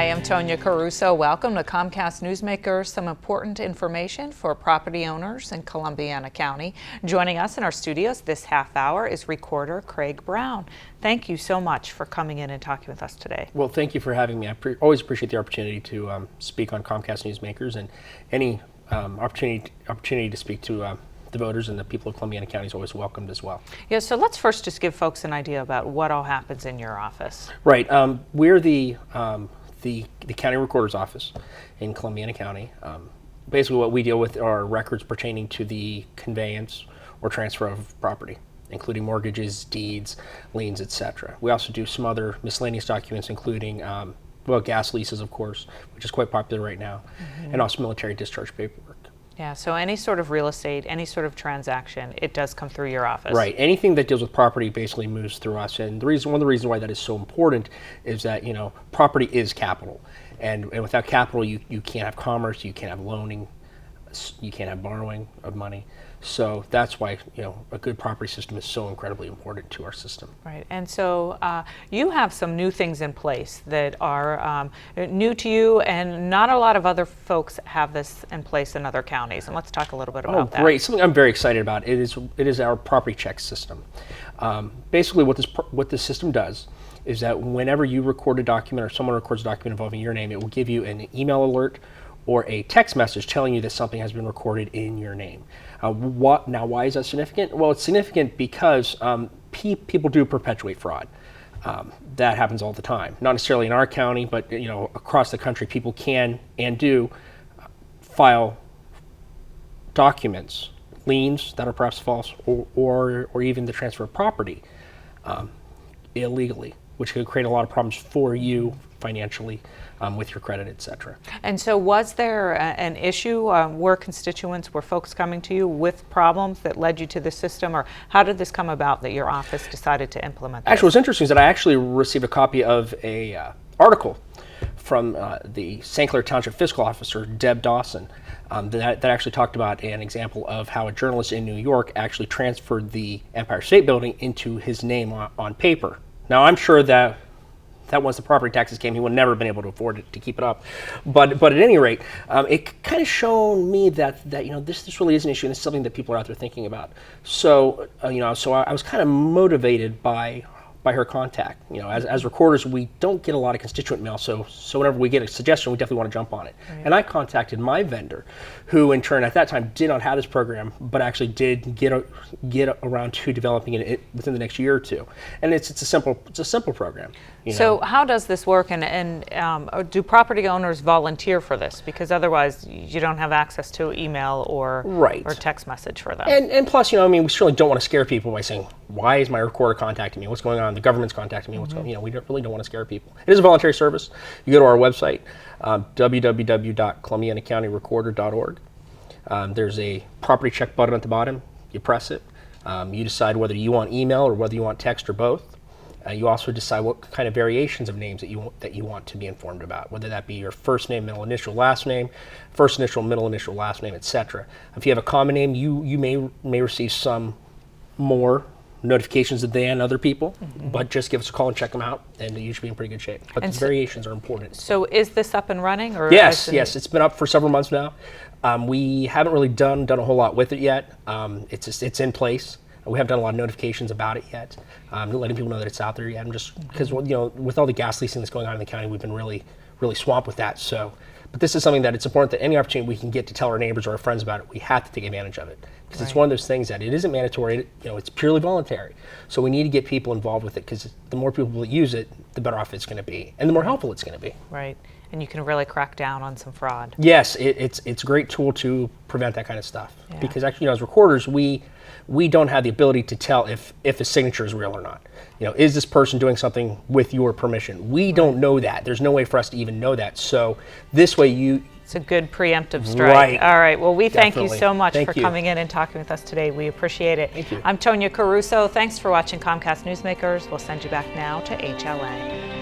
Hi, I'm Tonya Caruso. Welcome to Comcast Newsmakers, some important information for property owners in Columbiana County. Joining us in our studios this half hour is recorder Craig Brown. Thank you so much for coming in and talking with us today. Well, thank you for having me. I always appreciate the opportunity to speak on Comcast Newsmakers, and any opportunity to speak to the voters and the people of Columbiana County is always welcomed as well. Yeah, so let's first just give folks an idea about what all happens in your office. Right. We're the county recorder's office in Columbiana County. Basically what we deal with are records pertaining to the conveyance or transfer of property, including mortgages, deeds, liens, etc. We also do some other miscellaneous documents, including gas leases, of course, which is quite popular right now, and also military discharge paperwork. Yeah, so any sort of real estate, any sort of transaction, it does come through your office. Right. Anything that deals with property basically moves through us. And one of the reasons why that is so important is that, property is capital. And without capital, you can't have commerce, you can't have loaning, you can't have borrowing of money. So that's why, a good property system is so incredibly important to our system. Right. And so you have some new things in place that are new to you, and not a lot of other folks have this in place in other counties. And let's talk a little bit about that. Oh, great. Something I'm very excited about. It is our property check system. Basically, what this system does is that whenever you record a document or someone records a document involving your name, it will give you an email alert or a text message telling you that something has been recorded in your name. Why is that significant? Well, it's significant because people do perpetuate fraud. That happens all the time. Not necessarily in our county, but across the country, people can and do file documents, liens that are perhaps false, or even the transfer of property illegally, which could create a lot of problems for you financially, with your credit, etc. And so was there an issue? Were folks coming to you with problems that led you to the system, or how did this come about that your office decided to implement this? Actually, what's interesting is that I actually received a copy of a article from the St. Clair Township Fiscal Officer, Deb Dawson, that actually talked about an example of how a journalist in New York actually transferred the Empire State Building into his name on paper. Now, I'm sure that once the property taxes came, he would never have been able to afford it to keep it up. But at any rate, it kind of shown me that this really is an issue, and it's something that people are out there thinking about. So so I was kind of motivated by her contact. As recorders, we don't get a lot of constituent mail, so whenever we get a suggestion, we definitely want to jump on it. Right. And I contacted my vendor, who in turn at that time did not have this program, but actually did get around to developing it within the next year or two. And it's a simple program. So how does this work, and do property owners volunteer for this? Because otherwise you don't have access to email or text message for them. And plus, we certainly don't want to scare people by saying, why is my recorder contacting me? What's going on? The government's contacting me. What's going on? We really don't want to scare people. It is a voluntary service. You go to our website, www.columbianacountyrecorder.org. There's a property check button at the bottom. You press it. You decide whether you want email or whether you want text or both. You also decide what kind of variations of names that you want to be informed about, whether that be your first name, middle initial, last name, first initial, middle initial, last name, etc. If you have a common name, you may receive some more notifications than other people, but just give us a call and check them out, and you should be in pretty good shape. But the variations are important. So is this up and running? Or yes, it's been up for several months now. We haven't really done a whole lot with it yet. It's in place. We haven't done a lot of notifications about it yet, letting people know that it's out there yet. Because with all the gas leasing that's going on in the county, we've been really swamped with that. But this is something that it's important that any opportunity we can get to tell our neighbors or our friends about it, we have to take advantage of it. Because it's one of those things that it isn't mandatory, it's purely voluntary. So we need to get people involved with it, because the more people that use it, the better off it's going to be, and the more helpful it's going to be. Right, and you can really crack down on some fraud. Yes, it's a great tool to prevent that kind of stuff. Yeah. Because actually, as recorders, we don't have the ability to tell if a signature is real or not. Is this person doing something with your permission? We don't know that. There's no way for us to even know that. So this way it's a good preemptive strike. Right. All right. Well, we thank Definitely. you so much Thank for you. coming in and talking with us today. We appreciate it. Thank you. I'm Tonya Caruso. Thanks for watching Comcast Newsmakers. We'll send you back now to HLA.